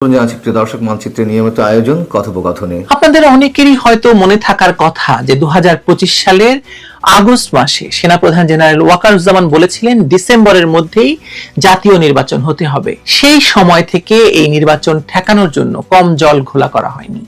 দর্শক মানচিত্রে নিয়মিত আয়োজন কথোপকথনে আপনাদের অনেকেরই হয়তো মনে থাকার কথা যে 2025 সালের আগস্ট মাসে সেনাপ্রধান জেনারেল ওয়াকারুজ্জামান বলেছিলেন ডিসেম্বরের মধ্যেই জাতীয় নির্বাচন হতে হবে। সেই সময় থেকে এই নির্বাচন ঠেকানোর জন্য কম জল ঘোলা করা হয়নি।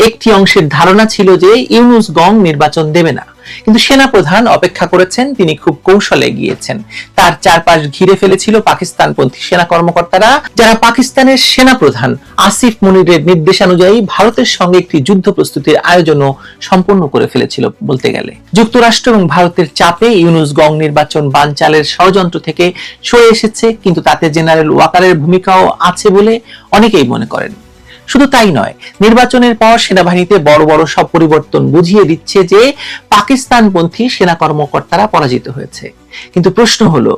একটি অংশের ধারণা ছিল যে ইউনূস গং নির্বাচন দেবে না, কিন্তু সেনাপ্রধান অপেক্ষা করেছেন। তিনি খুব কৌশলে গিয়েছেন। তার চারপাশ ঘিরে ফেলেছিল পাকিস্তানপন্থী সেনা কর্মকর্তারা, যারা পাকিস্তানের সেনাপ্রধান আসিফ মুনিরের নির্দেশানুযায়ী ভারতের সঙ্গে একটি যুদ্ধ প্রস্তুতির আয়োজনও সম্পন্ন করে ফেলেছিল বলতে গেলে। যুক্তরাষ্ট্র এবং ভারতের চাপে ইউনূস গং নির্বাচন বানচালের ষড়যন্ত্র থেকে সরে এসেছে, কিন্তু তাতে জেনারেল ওয়াকারের ভূমিকাও আছে বলে অনেকেই মনে করেন। শুধু তাই নয়, নির্বাচনের পর সেনাবাহিনীতে বড় বড় সব পরিবর্তন বুঝিয়ে দিচ্ছে যে পাকিস্তানপন্থী সেনা কর্মকর্তারা পরাজিত হয়েছে। কিন্তু প্রশ্ন হলো,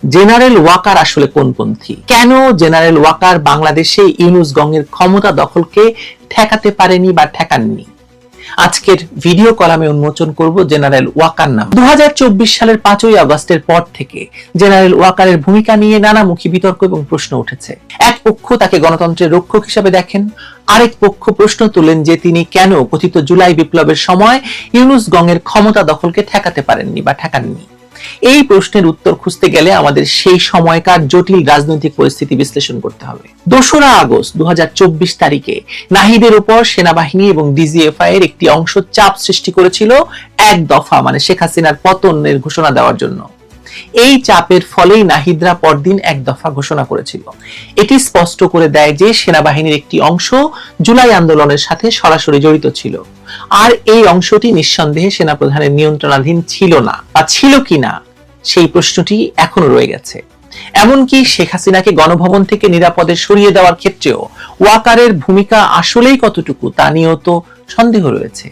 জেনারেল ওয়াকার আসলে কোন পন্থী? কেন জেনারেল ওয়াকার বাংলাদেশে ইউনূস গংয়ের ক্ষমতা দখলকে ঠেকাতে পারেনি বা ঠেকাননি? আজকের ভিডিও কলামে উন্মোচন করব জেনারেল ওয়াকার নাম। 2024 সালের 5ই আগস্টের পর থেকে জেনারেল ওয়াকারের ভূমিকা নিয়ে নানামুখী বিতর্ক এবং প্রশ্ন উঠেছে। এক পক্ষ তাকে গণতন্ত্রের রক্ষক হিসেবে দেখেন, আরেক পক্ষ প্রশ্ন তোলেন যে তিনি কেন কথিত জুলাই বিপ্লবের সময় ইউনূস গংয়ের ক্ষমতা দখলকে ঠেকাতে পারেননি বা ঠেকাননি। এই প্রশ্নের উত্তর খুঁজতে গেলে আমাদের সেই সময়কার জটিল রাজনৈতিক পরিস্থিতি বিশ্লেষণ করতে হবে। 2রা আগস্ট 2024 তারিখে নাহিদের উপর সেনাবাহিনী এবং ডিজিএফআই এর একটি অংশ চাপ সৃষ্টি করেছিল এক দফা মানে শেখ হাসিনার পতনের ঘোষণা দেওয়ার জন্য। এই চাপের ফলেই নাহিদরা পরদিন এক দফা ঘোষণা করেছিল। এটি স্পষ্ট করে দেয় যে সেনাবাহিনীর একটি অংশ জুলাই আন্দোলনের সাথে সরাসরি জড়িত ছিল, আর এই অংশটি নিঃসন্দেহে সেনাপ্রধানের নিয়ন্ত্রণাধীন ছিল না, বা ছিল কিনা সেই প্রশ্নটি এখনো রয়ে গেছে। এমনকি শেখ হাসিনাকে গণভবন থেকে নিরাপদে সরিয়ে দেওয়ার ক্ষেত্রেও ওয়াকারের ভূমিকা আসলেই কতটুকু তা নিয়েও তো সন্দেহ রয়েছে।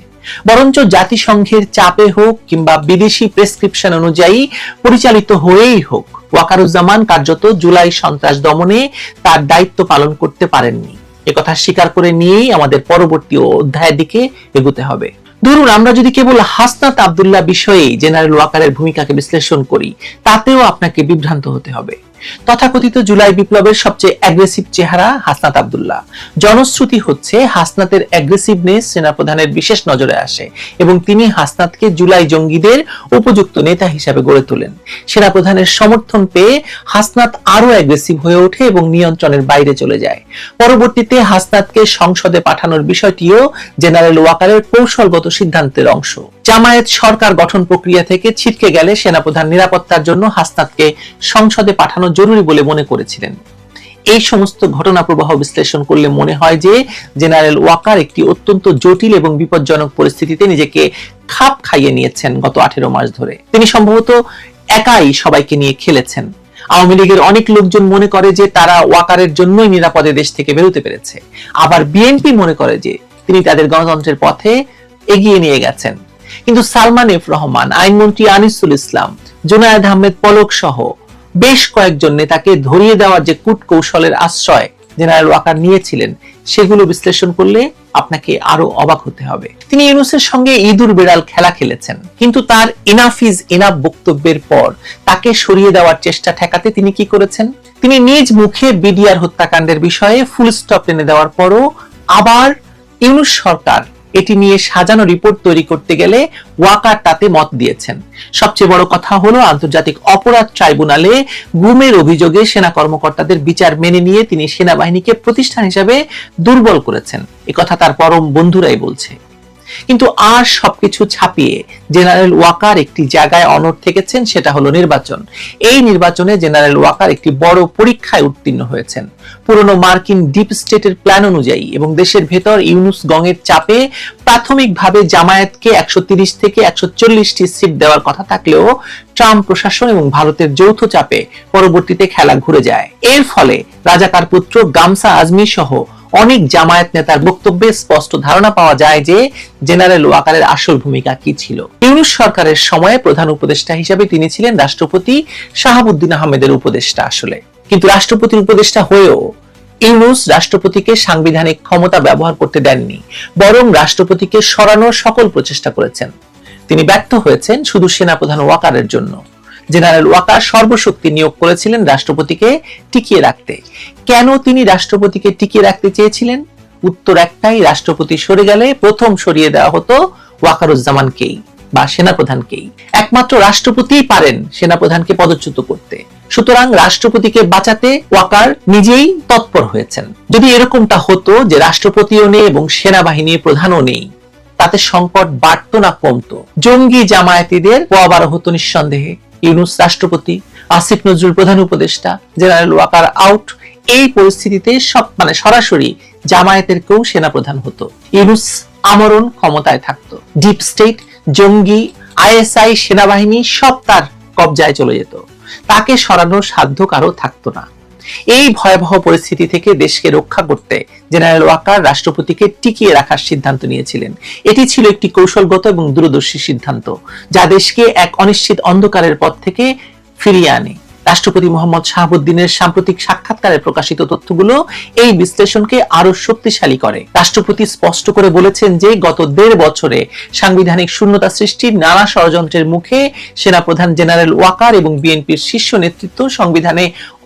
বরঞ্চ জাতিসংঘের চাপে হোক কিংবা বিদেশি প্রেসক্রিপশন অনুযায়ী পরিচালিত হয়েই হোক, ওয়াকারুজ্জামান কার্যত জুলাই সন্ত্রাস দমনে তার দায়িত্ব পালন করতে পারেননি। একথা স্বীকার করে নিয়েই আমাদের পরবর্তী অধ্যায়ের দিকে এগোতে হবে। ধরুন, আমরা যদি কেবল হাসনাত আব্দুল্লাহ বিষয়ে জেনারেল ওয়াকারের ভূমিকাকে বিশ্লেষণ করি, তাতেও আপনাকে বিভ্রান্ত হতে হবে। তথাকথিত জুলাই বিপ্লবের সবচেয়ে অ্যাগ্রেসিভ চেহারা হাসনাত আব্দুল্লাহ। জনশ্রুতি হচ্ছে হাসনাতের অ্যাগ্রেসিভনেস সেনাপ্রধানের বিশেষ নজরে আসে এবং তিনি হাসনাতকে জুলাই জঙ্গিদের উপযুক্ত নেতা হিসেবে গড়ে তোলেন। সেনাপ্রধানের সমর্থন পেয়ে হাসনাত আরো অ্যাগ্রেসিভ হয়ে ওঠে এবং নিয়ন্ত্রণের বাইরে চলে যায়। পরবর্তীতে হাসনাতকে সংসদে পাঠানোর বিষয়টিও জেনারেল ওয়াকারের কৌশলগত সিদ্ধান্তের অংশ। জামায়াত সরকার গঠন প্রক্রিয়া থেকে ছিটকে গেলে সেনাপ্রধান নিরাপত্তার জন্য হাসনাতকে সংসদে পাঠানো জরুরি বলে মনে করেছিলেন। এই সমস্ত ঘটনা প্রবাহ বিশ্লেষণ করলে মনে হয় যে জেনারেল ওয়াকার একটি অত্যন্ত জটিল এবং বিপজ্জনক পরিস্থিতিতে নিজেকে খাপ খাইয়ে নিয়েছেন। গত 18 মাস ধরে তিনি সম্ভবত একাই সবাইকে নিয়ে খেলেছেন। আওয়ামী লীগের অনেক লোকজন মনে করে যে তারা ওয়াকারের জন্যই নিরাপদে দেশ থেকে বেরোতে পেরেছে। আবার বিএনপি মনে করে যে তিনি তাদের গণতন্ত্রের পথে এগিয়ে নিয়ে গেছেন। কিন্তু সালমান এফ রহমান, আইনমন্ত্রী আনিসুল ইসলাম, জুনায়েদ আহমেদ পলক সহ বেশ কয়েকজন নেতাকে ধরিয়ে দেওয়ার যে কূট কৌশলের আশ্রয় জেনারেল ওয়াকার নিয়েছিলেন, সেগুলো বিশ্লেষণ করলে আপনাকে আরো অবাক হতে হবে। তিনি ইউনূসের সঙ্গে ইঁদুর বেড়াল খেলা খেলেছেন, কিন্তু তার ইনাফ ইজ ইনাফ বক্তব্যের পর তাকে সরিয়ে দেওয়ার চেষ্টা ঠেকাতে তিনি কি করেছেন? তিনি নিজ মুখে বিডিআর হত্যাকাণ্ডের বিষয়ে ফুল স্টপ টেনে দেওয়ার পরও আবার ইউনূস সরকার এটি নিয়ে সাজানো রিপোর্ট তৈরি করতে গেলে ওয়াকার তাতে মত দিয়েছেন। সবচেয়ে বড় কথা হলো, আন্তর্জাতিক অপরাধ ট্রাইব্যুনালে গুমের অভিযোগে সেনা কর্মকর্তাদের বিচার মেনে নিয়ে তিনি সেনাবাহিনীকে প্রতিষ্ঠান হিসেবে দুর্বল করেছেন। একথা তার পরম বন্ধুরাই বলছে। কিন্তু আর সবকিছু ছাপিয়ে জেনারেল ওয়াকার একটি জায়গায় অনড় থেকেছেন, সেটা হলো নির্বাচন। এই নির্বাচনে জেনারেল ওয়াকার একটি বড় পরীক্ষায় উত্তীর্ণ হয়েছেন। পুরনো মার্কিন ডিপ স্টেটের প্ল্যান অনুযায়ী এবং দেশের ভেতর ইউনূস গংয়ের চাপে প্রাথমিকভাবে জামায়াতকে 130 থেকে 140টি সিট দেওয়ার কথা থাকলেও ট্রাম্প প্রশাসন এবং ভারতের যৌথ চাপে পরবর্তীতে খেলা ঘুরে যায়। এর ফলে রাজাকার পুত্র গামসা আজমি সহ অনেক জামায়াত নেতার বক্তব্যে স্পষ্ট ধারণা পাওয়া যায় যে জেনারেল ওয়াকারের আসল ভূমিকা কি ছিল। ইউনূস সরকারের সময়ে প্রধান উপদেষ্টা হিসেবে তিনি ছিলেন রাষ্ট্রপতি শাহাবুদ্দিন আহমেদের উপদেষ্টা আসলে। কিন্তু রাষ্ট্রপতির উপদেষ্টা হয়েও ইউনূস রাষ্ট্রপতিকে সাংবিধানিক ক্ষমতা ব্যবহার করতে দেননি, বরং রাষ্ট্রপতিকে সরানোর সকল প্রচেষ্টা করেছেন। তিনি ব্যর্থ হয়েছেন শুধু সেনাপ্রধান ওয়াকারের জন্য। জেনারেল ওয়াকার সর্বশক্তি নিয়োগ করেছিলেন রাষ্ট্রপতিকে টিকিয়ে রাখতে। কেন তিনি রাষ্ট্রপতিকে টিকিয়ে রাখতে চেয়েছিলেন? উত্তর একটাই, রাষ্ট্রপতি সরে গেলে প্রথম সরিয়ে দেওয়া হতো ওয়াকারুজ্জামানকেই বা সেনাপ্রধানকেই। একমাত্র রাষ্ট্রপতিই পারেন সেনাপ্রধানকে পদচ্যুত করতে। সুতরাং রাষ্ট্রপতিকে বাঁচাতে ওয়াকার নিজেই তৎপর হয়েছেন। যদি এরকমটা হতো যে রাষ্ট্রপতিও নেই এবং সেনাবাহিনীর প্রধানও নেই, তাতে সংকট বাড়তো না কমতো? জঙ্গি জামায়াতীদের পোয়াবারো হতো নিঃসন্দেহে। ইউনূস রাষ্ট্রপতি, আসিফ নজরুল প্রধান উপদেষ্টা, জেনারেল ওয়াকার আউট। এই পরিস্থিতিতে সরাসরি জামায়াতের কেউ সেনাপ্রধান হতো। ইউনূস আমরণ ক্ষমতায় থাকতো। ডিপ স্টেট, জঙ্গি, আইএসআই, সেনাবাহিনী সব তার কবজায় চলে যেত। তাকে সরানোর সাধ্য কারো থাকতো না। এই ভয়াবহ পরিস্থিতি থেকে দেশকে রক্ষা করতে জেনারেল ওয়াকার রাষ্ট্রপতিকে টিকিয়ে রাখার সিদ্ধান্ত নিয়েছিলেন। এটি ছিল একটি কৌশলগত এবং দূরদর্শী সিদ্ধান্ত, যা দেশকে এক অনিশ্চিত অন্ধকারের পথ থেকে ফিরিয়ে আনে। রাষ্ট্রপতি মোহাম্মদ শাহাবুদ্দিনের সাম্প্রতিক সাক্ষাৎকারে প্রকাশিত তথ্যগুলো এই বিশ্লেষণকে আরো শক্তিশালী করে। রাষ্ট্রপতি স্পষ্ট করে বলেছেন যে গত 1.5 বছরে সাংবিধানিক শূন্যতা সৃষ্টির নানা ষড়যন্ত্রের মুখে সেনাপ্রধান জেনারেল ওয়াকার এবং বিএনপির শীর্ষ নেতৃত্ব সংবিধানে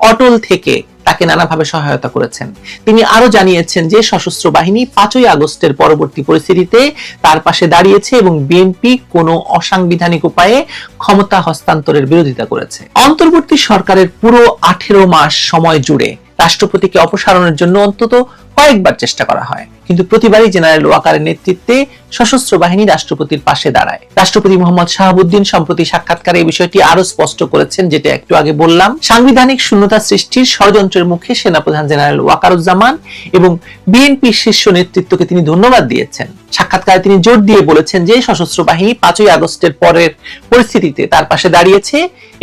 অটল থেকে তাকে নানাভাবে সহায়তা করেছেন। তিনি আরো জানিয়েছেন যে সশস্ত্র বাহিনী 5ই আগস্টের পরবর্তী পরিস্থিতিতে তার পাশে দাঁড়িয়েছে এবং বিএনপি কোনো অসাংবিধানিক উপায়ে ক্ষমতা হস্তান্তরের বিরোধিতা করেছে। অন্তর্বর্তী সরকারের পুরো 18 মাস সময় জুড়ে রাষ্ট্রপতিকে অপসারণের জন্য অন্তত কয়েকবার চেষ্টা করা হয়, কিন্তু প্রতিবারই জেনারেল ওয়াকারের নেতৃত্বে সশস্ত্র বাহিনী রাষ্ট্রপতির পাশে দাঁড়ায়। রাষ্ট্রপতি মোহাম্মদ শাহাবুদ্দিন সম্প্রতি সাক্ষাৎকারে এই বিষয়টি আরো স্পষ্ট করেছেন, যেটা একটু আগে বললাম। সাংবিধানিক শূন্যতা সৃষ্টির ষড়যন্ত্রের মুখে সেনাপ্রধান জেনারেল ওয়াকারুজ্জামান এবং বিএনপির শীর্ষ নেতৃত্বকে তিনি ধন্যবাদ দিয়েছেন। সাক্ষাৎকারে তিনি জোর দিয়ে বলেছেন যে সশস্ত্র বাহিনী 5ই আগস্টের পরের পরিস্থিতিতে তার পাশে দাঁড়িয়েছে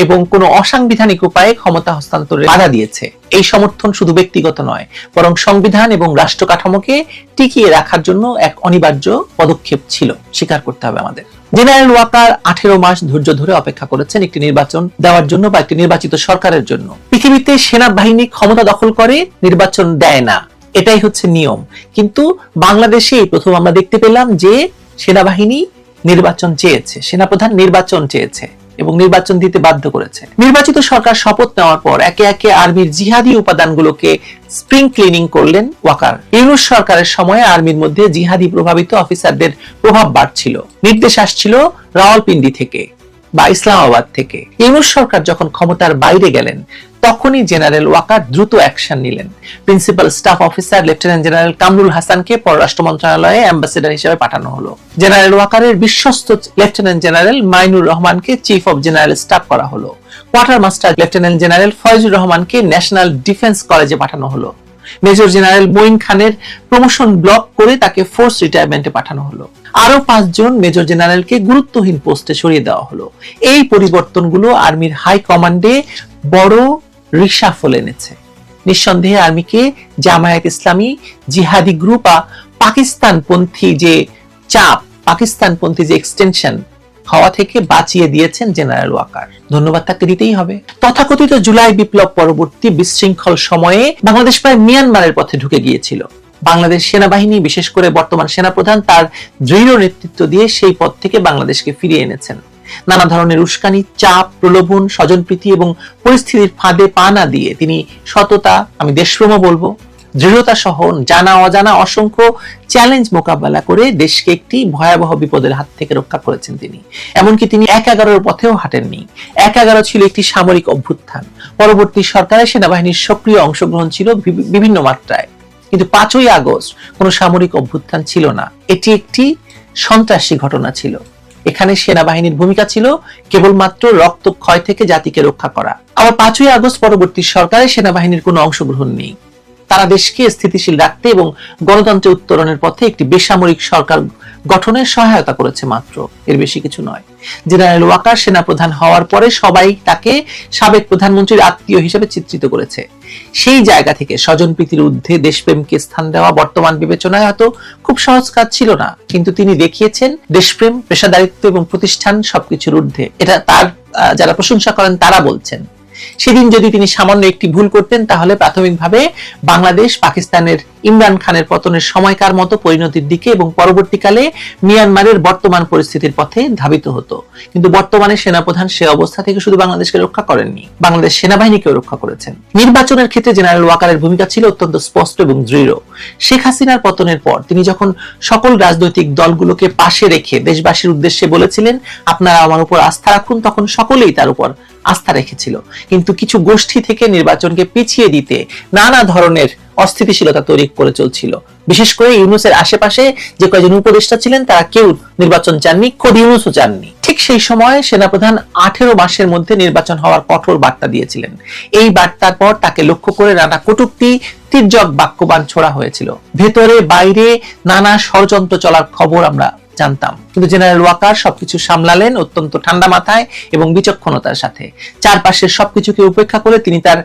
এবং কোনো অসাংবিধানিক উপায়ে ক্ষমতা হস্তান্তরে বাধা দিয়েছে। এই সমর্থন শুধু ব্যক্তিগত নয়, বরং সংবিধান এবং রাষ্ট্র কাঠামোকে টিকিয়ে রাখার জন্য এক অনিবার্য পদক্ষেপ ছিল, স্বীকার করতে হবে আমাদের। জেনারেল ওয়াকার 18 মাস ধৈর্য ধরে অপেক্ষা করেছেন একটি নির্বাচন দেওয়ার জন্য বা একটি নির্বাচিত সরকারের জন্য। পৃথিবীতে সেনাবাহিনী ক্ষমতা দখল করে, নির্বাচন দেয় না, এটাই হচ্ছে নিয়ম। কিন্তু বাংলাদেশে প্রথম আমরা দেখতে পেলাম যে সেনাবাহিনী নির্বাচন চেয়েছে, সেনাপ্রধান নির্বাচন চেয়েছে এবং নির্বাচন দিতে বাধ্য করেছে। নির্বাচিত সরকার শপথ নেওয়ার পর একে একে আর্মির জিহাদি উপাদানগুলোকে স্প্রিং ক্লিনিং করলেন ওয়াকার। ইউনূস সরকারের সময়ে আর্মির মধ্যে জিহাদি প্রভাবিত অফিসারদের প্রভাব বাড়ছিল। নির্দেশ আসছিল রাওয়ালপিন্ডি থেকে বা ইসলামাবাদ থেকে। ইউনূস সরকার যখন ক্ষমতার বাইরে গেলেন, তখনই জেনারেল ওয়াকার দ্রুত অ্যাকশন নিলেন। Principal staff officer lieutenant general Kamrul হাসানকে পররাষ্ট্র মন্ত্রণালয়ে অ্যাম্বাসেডর হিসেবে পাঠানো হলো। জেনারেল ওয়াকারের বিশ্বস্ত লেফটেন্যান্ট জেনারেল মাইনুর রহমানকে চিফ অফ জেনারেল স্টাফ করা হলো। Quarter master lieutenant general Faizur রহমানকে ন্যাশনাল ডিফেন্স কলেজে পাঠানো হলো। মেজর জেনারেল মঈন খানের প্রমোশন ব্লক করে তাকে ফোর্স রিটায়ারমেন্টে পাঠানো হলো। আরো 5 জন মেজর জেনারেলকে গুরুত্বহীন পোস্টে সরিয়ে দেওয়া হলো। এই পরিবর্তনগুলো আর্মির হাই কমান্ডে বড় রিশাফল এনেছে। নিঃসন্দেহে আর্মিকে জামায়াত ইসলামী, জিহাদি গ্রুপ বা পাকিস্তানপন্থী যে চাপ, পাকিস্তানপন্থী যে এক্সটেনশন হওয়া থেকে বাঁচিয়ে দিয়েছেন জেনারেল ওয়াকার। ধন্যবাদ তাকে দিতেই হবে। তথাকথিত জুলাই বিপ্লব পরবর্তী বিশৃঙ্খল সময়ে বাংলাদেশ প্রায় মিয়ানমারের পথে ঢুকে গিয়েছিল। বাংলাদেশ সেনাবাহিনী, বিশেষ করে বর্তমান সেনাপ্রধান, তার দৃঢ় নেতৃত্ব দিয়ে সেই পথ থেকে বাংলাদেশকে ফিরিয়ে এনেছেন। নানা ধরনের উস্কানি, চাপ, প্রলোভন, স্বজনপ্রীতি এবং পরিস্থিতির ফাঁদে পা না দিয়ে তিনি সততা, আমি দেশপ্রেমও বলবো, দৃঢ়তা সহ জানা অজানা অসংখ্য চ্যালেঞ্জ মোকাবেলা করে দেশকে একটি ভয়াবহ বিপদের হাত থেকে রক্ষা করেছেন তিনি। এমনকি তিনি 1/11 পথেও হাঁটেননি। 1/11 ছিল একটি সামরিক অভ্যুত্থান। পরবর্তী সরকারে সেনাবাহিনীর সক্রিয় অংশগ্রহণ ছিল বিভিন্ন মাত্রায়, কিন্তু 5ই আগস্ট কোনো সামরিক অভ্যুত্থান ছিল না। এটি একটি সন্ত্রাসী ঘটনা ছিল। এখানে সেনাবাহিনীর ভূমিকা ছিল কেবলমাত্র রক্তক্ষয় থেকে জাতিকে রক্ষা করা। আবার 5ই আগস্ট পরবর্তী সরকারে সেনাবাহিনীর কোনো অংশগ্রহণ নেই। তারা দেশকে স্থিতিশীল রাখতে এবং গণতন্ত্রের উত্তরণের পথে একটি বেসামরিক সরকার গঠনের সহায়তা করেছে মাত্র, এর বেশি কিছু নয়। জেনারেল ওয়াকার সেনাপ্রধান হওয়ার পরে সবাই তাকে সাবেক প্রধানমন্ত্রীর আত্মীয় হিসেবে চিত্রিত করেছে। সেই জায়গা থেকে স্বজনপ্রীতির ঊর্ধ্বে দেশপ্রেমকে স্থান দেওয়া বর্তমান বিবেচনায় হয়তো খুব সহজ কাজ ছিল না, কিন্তু তিনি দেখিয়েছেন দেশপ্রেম, পেশাদারিত্ব এবং প্রতিষ্ঠান সবকিছুর ঊর্ধ্বে। এটা তার যারা প্রশংসা করেন তারা বলছেন। সেদিন যদি তিনি সামান্য একটি ভুল করতেন তাহলে প্রাথমিকভাবে বাংলাদেশ পাকিস্তানের ইমরান খানের পতনের সময়কার মতো পরিণতির দিকে এবং পরবর্তীকালে মিয়ানমারের বর্তমান পরিস্থিতির পথে ধাবিত হতো। কিন্তু বর্তমানে সেনাপ্রধান সে অবস্থা থেকে শুধু বাংলাদেশকে রক্ষা করেননি, বাংলাদেশ সেনাবাহিনীকেও রক্ষা করেছেন। নির্বাচনের ক্ষেত্রে জেনারেল ওয়াকারের ভূমিকা ছিল অত্যন্ত স্পষ্ট এবং দৃঢ়। শেখ হাসিনার পতনের পর তিনি যখন সকল রাজনৈতিক দলগুলোকে পাশে রেখে দেশবাসীর উদ্দেশ্যে বলেছিলেন আপনারা আমার উপর আস্থা রাখুন, তখন সকলেই তার উপর আস্থা রেখেছিল। কিন্তু কিছু গোষ্ঠী থেকে নির্বাচনকে পিছিয়ে দিতে নানা ধরনের অস্থিতিশীলতা তৈরি করে চলছিল। বিশেষ করে ইউনূসের আশেপাশে যে কয়েকজন উপদেষ্টা ছিলেন তারা কেউ নির্বাচন চাননি, খোদ ইউনূসও চাননি। ঠিক সেই সময় সেনাপ্রধান 18 মাসের মধ্যে নির্বাচন হওয়ার কঠোর বার্তা দিয়েছিলেন। এই বার্তার পর তাকে লক্ষ্য করে নানা কটূক্তি, তির্যক বাক্যবাণ ছোড়া হয়েছিল। ভেতরে বাইরে নানা ষড়যন্ত্র চলার খবর আমরা জানতাম, কিন্তু জেনারেল ওয়াকার সবকিছু সামলালেন অত্যন্ত ঠান্ডা মাথায় এবং বিচক্ষণতার সাথে। চারপাশের সবকিছুকে উপেক্ষা করে তিনি তার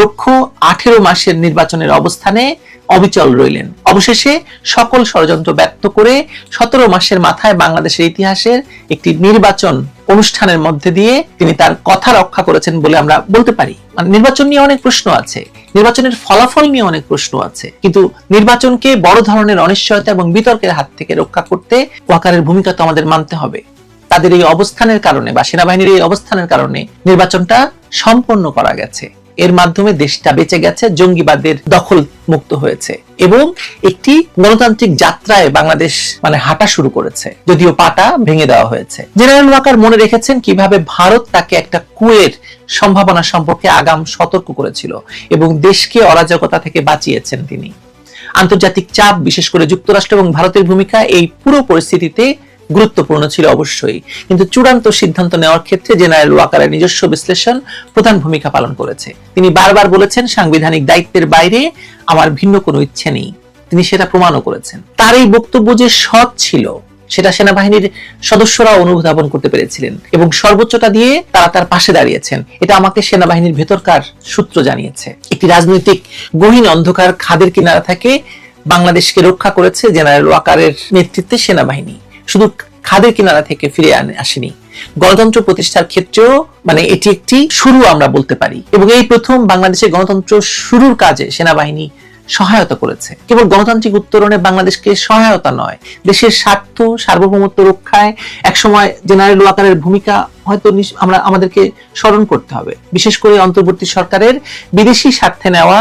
লক্ষ্য 18 মাসের নির্বাচনের অবস্থানে অবিচল রইলেন। অবশেষে সকল ষড়যন্ত্র ব্যর্থ করে 17 মাসের মাথায় বাংলাদেশের ইতিহাসের একটি নির্বাচন অনুষ্ঠানের মধ্যে দিয়ে তিনি তার কথা রক্ষা করেছেন বলে আমরা বলতে পারি। নির্বাচন নিয়ে অনেক প্রশ্ন আছে, নির্বাচনের ফলাফল নিয়ে অনেক প্রশ্ন আছে, কিন্তু নির্বাচনকে বড় ধরনের অনিশ্চয়তা এবং বিতর্কের হাত থেকে রক্ষা করতে ওয়াকারের ভূমিকা তো আমাদের মানতে হবে। তাদের এই অবস্থানের কারণে বা সেনাবাহিনীর এই অবস্থানের কারণে নির্বাচনটা সম্পন্ন করা গেছে। এর মাধ্যমে দেশটা বেঁচে গেছে, জঙ্গিবাদের দখল মুক্ত হয়েছে এবং একটি গণতান্ত্রিক যাত্রায় বাংলাদেশ হাঁটা শুরু করেছে, যদিও পাটা ভেঙে দেওয়া হয়েছে। জেনারেল ওয়াকার মনে রেখেছেন কিভাবে ভারত তাকে একটা কুয়ের সম্ভাবনা সম্পর্কে আগাম সতর্ক করেছিল এবং দেশকে অরাজকতা থেকে বাঁচিয়েছেন তিনি। আন্তর্জাতিক চাপ, বিশেষ করে যুক্তরাষ্ট্র এবং ভারতের ভূমিকা এই পুরো পরিস্থিতিতে গুরুত্বপূর্ণ ছিল অবশ্যই, কিন্তু চূড়ান্ত সিদ্ধান্ত নেওয়ার ক্ষেত্রে জেনারেল ওয়াকারের নিজস্ব বিশ্লেষণ প্রধান ভূমিকা পালন করেছে। তিনি বারবার বলেছেন সাংবিধানিক দায়িত্বের বাইরে আমার ভিন্ন কোনো ইচ্ছে নেই, তিনি সেটা প্রমাণও করেছেন। তার এই বক্তব্য যে সৎ ছিল সেটা সেনাবাহিনীর সদস্যরা অনুধাবন করতে পেরেছিলেন এবং সর্বোচ্চটা দিয়ে তারা তার পাশে দাঁড়িয়েছেন। এটা আমাকে সেনাবাহিনীর ভেতরকার সূত্র জানিয়েছে। একটি রাজনৈতিক গহীন অন্ধকার খাদের কিনারা থেকে বাংলাদেশকে রক্ষা করেছে জেনারেল ওয়াকারের নেতৃত্বে সেনাবাহিনী। শুধু খাদের কিনারা থেকে ফিরে আসেনি, গণতন্ত্র প্রতিষ্ঠার ক্ষেত্রেও এটি একটি শুরু আমরা বলতে পারি। এবং এই প্রথম বাংলাদেশের গণতন্ত্র শুরুর কাজে সেনাবাহিনী সহায়তা করেছে। কেবল গণতান্ত্রিক উত্তরণে বাংলাদেশকে সহায়তা নয়, দেশের স্বার্থ সার্বভৌমত্ব রক্ষায় একসময় জেনারেল ওয়াকারের ভূমিকা হয়তো আমাদেরকে স্মরণ করতে হবে। বিশেষ করে অন্তর্বর্তী সরকারের বিদেশি স্বার্থে নেওয়া,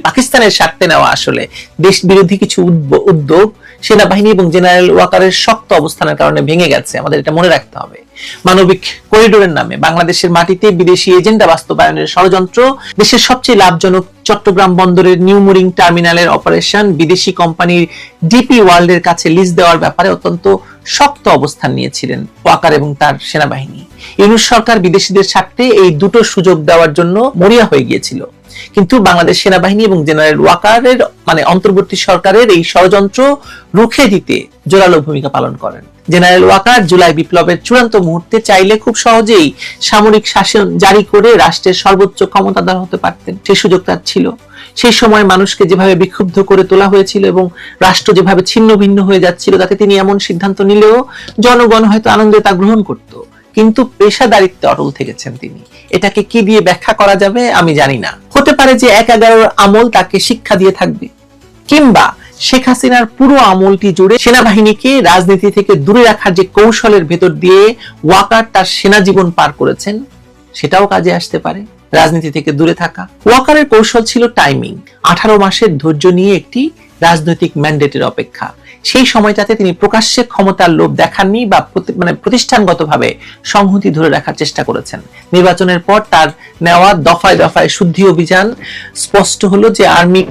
পাকিস্তানের স্বার্থে নেওয়া আসলে দেশ বিরোধী কিছু উদ্যোগ সেনাবাহিনী এবং জেনারেল ওয়াকারের শক্ত অবস্থানের কারণে ভেঙে গেছে, আমাদের এটা মনে রাখতে হবে। মানবিক করিডোরের নামে বাংলাদেশের মাটিতে বিদেশি এজেন্ডা বাস্তবায়নের ষড়যন্ত্র, দেশের সবচেয়ে লাভজনক চট্টগ্রাম বন্দরের নিউ মুরিং টার্মিনালের অপারেশন বিদেশি কোম্পানির ডিপি ওয়ার্ল্ডের কাছে লিজ দেওয়ার ব্যাপারে অত্যন্ত শক্ত অবস্থান নিয়েছিলেন ওয়াকার এবং তার সেনাবাহিনী। ইউনূস সরকার বিদেশিদের স্বার্থে এই দুটো সুযোগ দেওয়ার জন্য মরিয়া হয়ে গিয়েছিল, কিন্তু বাংলাদেশ সেনাবাহিনী এবং জেনারেল ওয়াকারের অন্তর্বর্তী সরকারের এই ষড়যন্ত্র রুখে দিতে জোরালো ভূমিকা পালন করেন। জেনারেল ওয়াকার জুলাই বিপ্লবের চূড়ান্ত মুহূর্তে চাইলে খুব সহজেই সামরিক শাসন জারি করে রাষ্ট্রের সর্বোচ্চ ক্ষমতাধর হতে পারতেন, সেই সুযোগ তার ছিল। সেই সময় মানুষকে যেভাবে বিক্ষুব্ধ করে তোলা হয়েছিল এবং রাষ্ট্র যেভাবে ছিন্ন ভিন্ন হয়ে যাচ্ছিল, তাতে তিনি এমন সিদ্ধান্ত নিলেও জনগণ হয়তো আনন্দে তা গ্রহণ করত, কিন্তু পেশাদারিত্বে অটল থেকেছেন তিনি। এটাকে কি দিয়ে ব্যাখ্যা করা যাবে আমি জানি না। হতে পারে যে ১/১১ আমল তাকে শিক্ষা দিয়ে থাকবে, কিংবা শেখ হাসিনার পুরো আমলটি জুড়ে সেনাবাহিনীকে রাজনীতি থেকে দূরে রাখার যে কৌশলের ভেতর দিয়ে ওয়াকার তার সেনা জীবন পার করেছেন সেটাও কাজে আসতে পারে। রাজনীতি থেকে দূরে থাকা ওয়াকারের কৌশল ছিল টাইমিং, 18 মাসের ধৈর্য নিয়ে একটি রাজনৈতিক ম্যান্ডেটের অপেক্ষা। সেই সময়টাতে তিনি প্রকাশ্যে ক্ষমতার লোভ দেখাননি বা প্রতিষ্ঠানগতভাবে সংহতি ধরে রাখার চেষ্টা করেছেন। নির্বাচনের পর তার নেওয়া দফায় দফায় শুদ্ধি অভিযান স্পষ্ট হলো যে আর্মি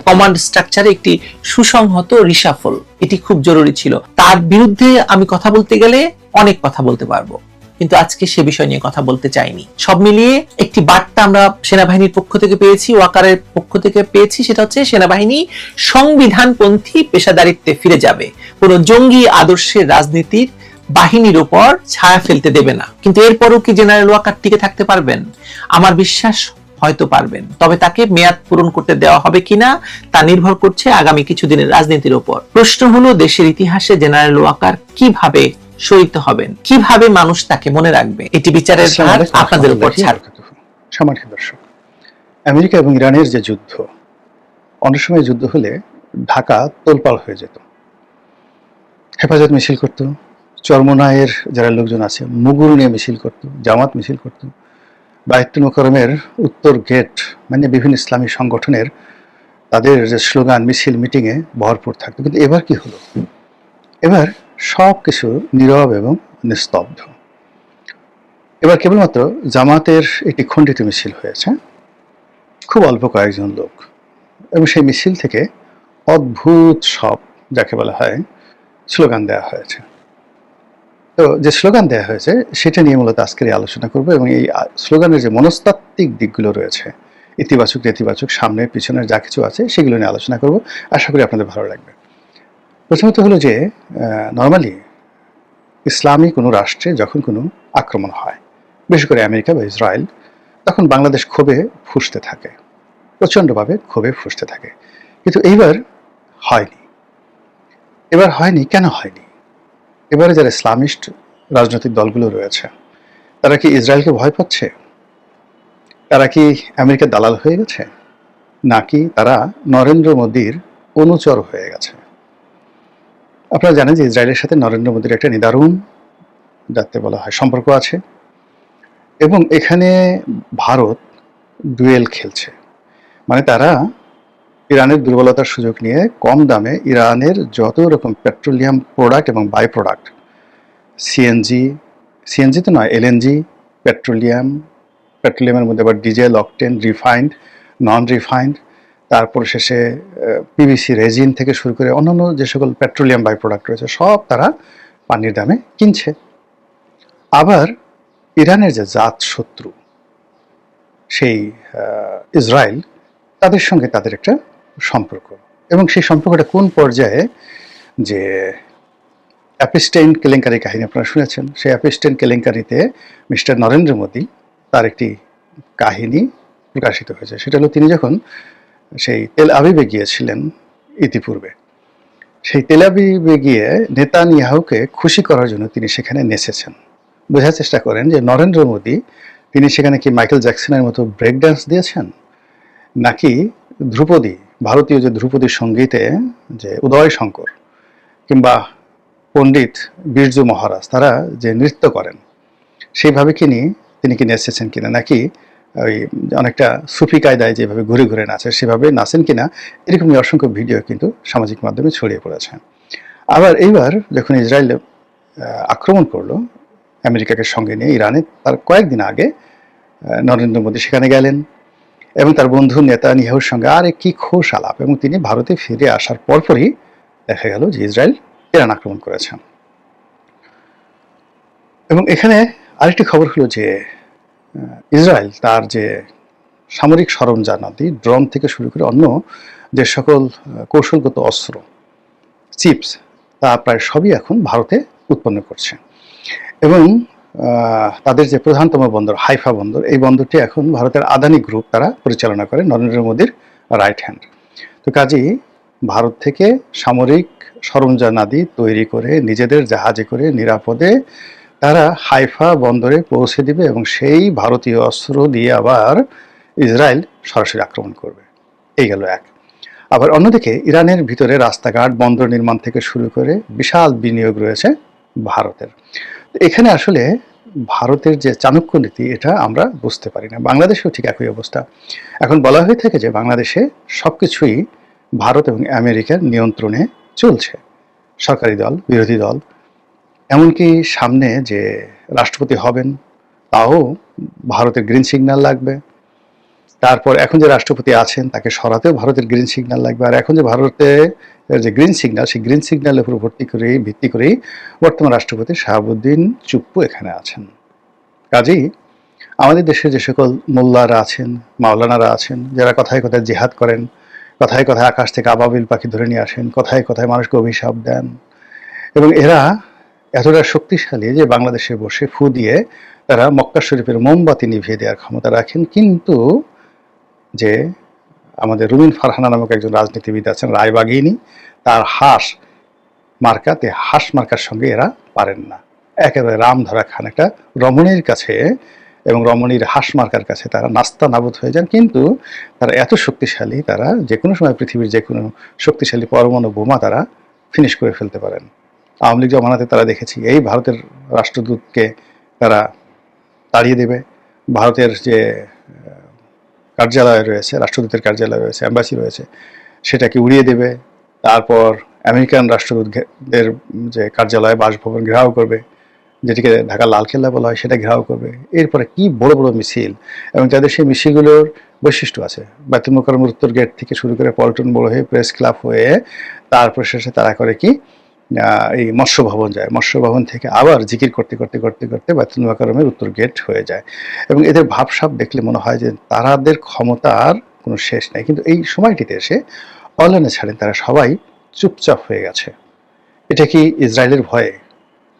কমান্ড স্ট্রাকচারে একটি সুসংহত রিশাফল এটি খুব জরুরি ছিল। তার বিরুদ্ধে আমি কথা বলতে গেলে অনেক কথা বলতে পারবো, কিন্তু আজকে সে বিষয় নিয়ে কথা বলতে চাইনি। সব মিলিয়ে একটি বার্তা আমরা সেনাবাহিনীর পক্ষ থেকে পেয়েছি, ওয়াকারের পক্ষ থেকে পেয়েছি, সেটা হচ্ছে সেনাবাহিনী সংবিধানপন্থী পেশাদারিত্বে ফিরে যাবে, কোনো জঙ্গি আদর্শের রাজনীতির বাহিনীর উপর ছায়া ফেলতে দেবে না। কিন্তু এরপরও কি জেনারেল ওয়াকার টিকে থাকতে পারবেন? আমার বিশ্বাস হয়তো পারবেন, তবে তাকে মেয়াদ পূরণ করতে দেওয়া হবে কিনা তা নির্ভর করছে আগামী কিছুদিনের রাজনীতির উপর। প্রশ্ন হলো দেশের ইতিহাসে জেনারেল ওয়াকার কিভাবে শহীদ হবেন, কিভাবে মানুষ তাকে মনে রাখবে, এটি বিচারের ভার আপনাদের উপর ছাড়। সম্মানিত দর্শক, আমেরিকা এবং ইরানের যে যুদ্ধ, অনেক সময় যুদ্ধ হলে ঢাকা তোলপাড় হয়ে যেত। হেফাজত মিছিল করত, চরমোনাইয়ের যারা লোকজন আছে মুগুর নিয়ে মিছিল করত, জামাত মিছিল করত, বায়তুল মোকাররমের উত্তর গেট মানে বিভিন্ন ইসলামী সংগঠনের তাদের যে স্লোগান, মিছিল, মিটিংয়ে ভরপুর থাকতো। কিন্তু এবার কি হলো? এবার সব কিছু নীরব এবং নিস্তব্ধ। এবার কেবলমাত্র জামাতের একটি খণ্ডিত মিছিল হয়েছে, খুব অল্প কয়েকজন লোক, এবং সেই মিছিল থেকে অদ্ভুত সব, যাকে বলা হয়, স্লোগান দেওয়া হয়েছে। তো যে স্লোগান দেওয়া হয়েছে সেটা নিয়ে মূলত আজকের এই আলোচনা করব, এবং এই স্লোগানের যে মনস্তাত্ত্বিক দিকগুলো রয়েছে, ইতিবাচক নেতিবাচক, সামনের পিছনের যা কিছু আছে সেগুলো নিয়ে আলোচনা করব। আশা করি আপনাদের ভালো লাগবে। প্রথমত হলো যে নর্মালি ইসলামী কোনো রাষ্ট্রে যখন কোনো আক্রমণ হয়, বিশেষ করে আমেরিকা বা ইসরায়েল, তখন বাংলাদেশ ক্ষোভে ফুঁসতে থাকে, প্রচণ্ডভাবে ক্ষোভে ফুঁসতে থাকে। কিন্তু এইবার হয়নি। এবার হয়নি, কেন হয়নি? এবারে যারা ইসলামিস্ট রাজনৈতিক দলগুলো রয়েছে তারা কি ইসরায়েলকে ভয় পাচ্ছে? তারা কি আমেরিকার দালাল হয়ে গেছে? নাকি তারা নরেন্দ্র মোদীর অনুচর হয়ে গেছে? আপনারা জানেন যে ইসরায়েলের সাথে নরেন্দ্র মোদীর একটা নিদারুণ, যাতে বলা হয়, সম্পর্ক আছে, এবং এখানে ভারত ডুয়েল খেলছে। মানে তারা ইরানের দুর্বলতার সুযোগ নিয়ে কম দামে ইরানের যত রকম পেট্রোলিয়াম প্রোডাক্ট এবং বাই প্রোডাক্ট, সিএনজি তো নয়, এলএনজি, পেট্রোলিয়ামের মধ্যে আবার ডিজেল, অকটেন, রিফাইন্ড, নন রিফাইন্ড, তারপর শেষে পিভিসি রেজিন থেকে শুরু করে অন্যান্য যে সকল পেট্রোলিয়াম বাই প্রোডাক্ট রয়েছে সব তারা পানির দামে কিনছে। আবার ইরানের যে জাত শত্রু সেই ইসরায়েল, তাদের সঙ্গে তাদের একটা সম্পর্ক, এবং সেই সম্পর্কটা কোন পর্যায়ে, যে অ্যাপস্টেইন কেলেঙ্কারি কাহিনী আপনারা শুনেছেন, সেই অ্যাপস্টেইন কেলেঙ্কারিতে মিস্টার নরেন্দ্র মোদী, তার একটি কাহিনী প্রকাশিত হয়েছে। সেটা হলো তিনি যখন সেই তেল আবিবে গিয়েছিলেন ইতিপূর্বে, সেই তেল আবিবে গিয়ে নেতানিয়াহুকে খুশি করার জন্য তিনি সেখানে নেচেছেন। বোঝার চেষ্টা করেন যে নরেন্দ্র মোদী তিনি সেখানে কি মাইকেল জ্যাকসনের মতো ব্রেক ডান্স দিয়েছেন, নাকি ধ্রুপদী, ভারতীয় যে ধ্রুপদী সঙ্গীতে যে উদয় শঙ্কর কিংবা পণ্ডিত বিরজু মহারাজ তারা যে নৃত্য করেন সেইভাবে তিনি কি নেচেছেন কিনা, নাকি ওই অনেকটা সুফি কায়দায় যেভাবে ঘুরে ঘুরে নাচে সেভাবে নাচেন কিনা, এরকমই অসংখ্য ভিডিও কিন্তু সামাজিক মাধ্যমে ছড়িয়ে পড়েছে। আবার এইবার যখন ইসরায়েল আক্রমণ করলো আমেরিকাকে সঙ্গে নিয়ে ইরানে, তার কয়েকদিন আগে নরেন্দ্র মোদী সেখানে গেলেন এবং তার বন্ধু নেতানিয়াহুর সঙ্গে আরে কি খোশ আলাপ, এবং তিনি ভারতে ফিরে আসার পরপরই দেখা গেল যে ইসরায়েল ইরান আক্রমণ করেছে। এবং এখানে আরেকটি খবর হলো যে ইসরায়েল তার যে সামরিক সরঞ্জামাদি, ড্রোন থেকে শুরু করে অন্য যে সকল কৌশলগত অস্ত্র, চিপস, তা প্রায় সবই এখন ভারতে উৎপন্ন করছে। এবং তাদের যে প্রধানতম বন্দর হাইফা বন্দর, এই বন্দরটি এখন ভারতের আদানি গ্রুপ তারা পরিচালনা করে, নরেন্দ্র মোদীর রাইট হ্যান্ড। তো কাজেই ভারত থেকে সামরিক সরঞ্জামাদি তৈরি করে নিজেদের জাহাজে করে নিরাপদে তারা হাইফা বন্দরে পৌঁছে দিবে, এবং সেই ভারতীয় অস্ত্র দিয়ে আবার ইসরায়েল সরাসরি আক্রমণ করবে। এই গেল এক। আবার অন্যদিকে ইরানের ভিতরে রাস্তাঘাট, বন্দর নির্মাণ থেকে শুরু করে বিশাল বিনিয়োগ রয়েছে ভারতের। এখানে আসলে ভারতের যে চাণক্য নীতি, এটা আমরা বুঝতে পারি না। বাংলাদেশেও ঠিক একই অবস্থা। এখন বলা হয়ে থাকে যে বাংলাদেশে সবকিছুই ভারত এবং আমেরিকার নিয়ন্ত্রণে চলছে, সরকারি দল, বিরোধী দল, এমনকি সামনে যে রাষ্ট্রপতি হবেন তাও ভারতের গ্রিন সিগন্যাল লাগবে। তারপর এখন যে রাষ্ট্রপতি আছেন তাকে সরাতেও ভারতের গ্রিন সিগন্যাল লাগবে। আর এখন যে ভারতের যে গ্রিন সিগন্যাল, সেই গ্রিন সিগন্যালের উপর ভিত্তি করেই বর্তমান রাষ্ট্রপতি শাহাবুদ্দিন চুপ্পু এখানে আছেন। কাজেই আমাদের দেশে যে সকল মোল্লারা আছেন, মাওলানারা আছেন, যারা কথায় কথায় জিহাদ করেন, কথায় কথায় আকাশ থেকে আবাবিল পাখি ধরে নিয়ে আসেন, কথায় কথায় মানুষকে অভিশাপ দেন, এবং এরা এতটা শক্তিশালী যে বাংলাদেশে বসে ফু দিয়ে তারা মক্কা শরীফের মোমবাতি নিভিয়ে দেওয়ার ক্ষমতা রাখেন। কিন্তু যে আমাদের রুমিন ফারহানা নামক একজন রাজনীতিবিদ আছেন, রায়বাগিনী, তার হাঁস মার্কার সঙ্গে এরা পারেন না। একেবারে রাম ধরা খান, একটা রমণীর কাছে এবং রমণীর হাঁস মার্কার কাছে তারা নাস্তা নাবুদ হয়ে যান, কিন্তু তারা এত শক্তিশালী, তারা যে কোনো সময় পৃথিবীর যে কোনো শক্তিশালী পরমাণু বোমা তারা ফিনিশ করে ফেলতে পারেন। আওয়ামী লীগ জমানাতে তারা দেখেছি এই ভারতের রাষ্ট্রদূতকে তারা তাড়িয়ে দেবে, ভারতের যে কার্যালয় রয়েছে, রাষ্ট্রদূতের কার্যালয় রয়েছে, এম্বাসি রয়েছে, সেটাকে উড়িয়ে দেবে। তারপর আমেরিকান রাষ্ট্রদূতদের যে কার্যালয়, বাসভবন ঘেরাও করবে, যেটিকে ঢাকা লালকেল্লা বলা হয়, সেটা ঘেরাও করবে। এরপরে কি বড় বড় মিছিল, এবং তাদের সেই মিছিলগুলোর বৈশিষ্ট্য আছে। বাইতুল মোকাররমের উত্তর গেট থেকে শুরু করে পল্টন মোড় হয়ে প্রেস ক্লাব হয়ে তারপর শেষে তারা করে কি এই মৎস্য ভবন যায়, মৎস্য ভবন থেকে আবার জিকির করতে করতে করতে করতে বাইতুল মোকাররমের উত্তর গেট হয়ে যায়। এবং এদের ভাবসাব দেখলে মনে হয় যে তারাদের ক্ষমতার কোনো শেষ নেই। কিন্তু এই সময়টিতে এসে অনলাইনে ছাড়েন তারা সবাই চুপচাপ হয়ে গেছে। এটা কি ইসরায়েলের ভয়ে,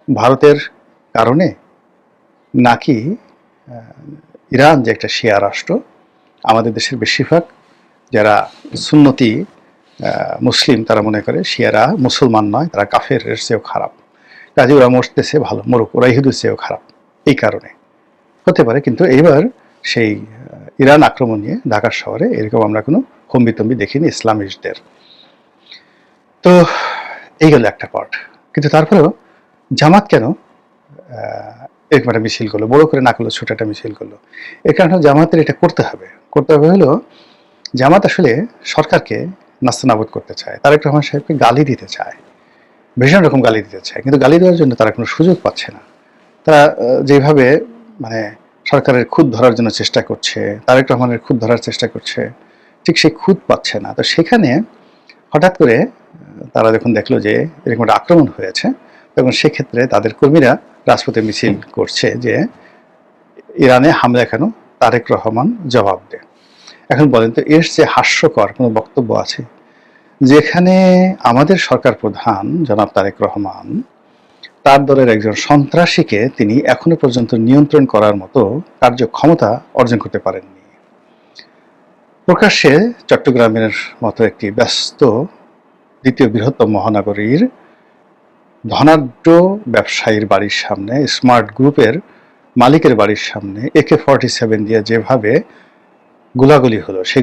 ভারতের কারণে, নাকি ইরান যে একটা শিয়া রাষ্ট্র, আমাদের দেশের বেশিরভাগ যারা সুন্নতি মুসলিম তারা মনে করে শিয়ারা মুসলমান নয়, তারা কাফের চেয়েও খারাপ, কাজে ওরা মরতেছে ভালো, মরুক, ওরা ইহুদের চেয়েও খারাপ, এই কারণে হতে পারে। কিন্তু এইবার সেই ইরান আক্রমণ নিয়ে ঢাকা শহরে এরকম আমরা কোনো হম্বিতম্বি দেখিনি ইসলামিস্টদের। তো এই গেল একটা পার্ট। কিন্তু তারপরেও জামাত কেন এরকম একটা মিছিল করলো, বড় করে না করলো, ছোট একটা মিছিল করলো? এর কারণে জামাতের এটা করতে হবে হলো জামাত আসলে সরকারকে নাস্তানাবুদ করতে চায়, তারেক রহমান সাহেবকে গালি দিতে চায়, ভীষণ রকম গালি দিতে চায়, কিন্তু গালি দেওয়ার জন্য তারা কোনো সুযোগ পাচ্ছে না। তারা যেভাবে মানে সরকারের খুঁত ধরার জন্য চেষ্টা করছে, তারেক রহমানের খুঁত ধরার চেষ্টা করছে, ঠিক সেই খুঁত পাচ্ছে না। তো সেখানে হঠাৎ করে তারা যখন দেখলো যে এরকম একটা আক্রমণ হয়েছে, তখন সেক্ষেত্রে তাদের কর্মীরা রাজপথে মিছিল করছে যে ইরানে হামলা কেন, তারেক রহমান জবাব দেয়। এখন বলেন তো এর যে হাস্যকর কোনো বক্তব্য আছে, যেখানে আমাদের সরকার প্রধান জনাব তারেক রহমান তার দলের একজন সন্ত্রাসীকে তিনি এখনো পর্যন্ত নিয়ন্ত্রণ করার মতো কার্যক্ষমতা অর্জন করতে পারেননি। প্রকাশ্যে চট্টগ্রামের মতো একটি ব্যস্ত দ্বিতীয় বৃহত্তম মহানগরীর ধনাঢ্য ব্যবসায়ীর বাড়ির সামনে, স্মার্ট গ্রুপের মালিকের বাড়ির সামনে AK-47 দিয়ে যেভাবে গোলাগুলি হলো, সেই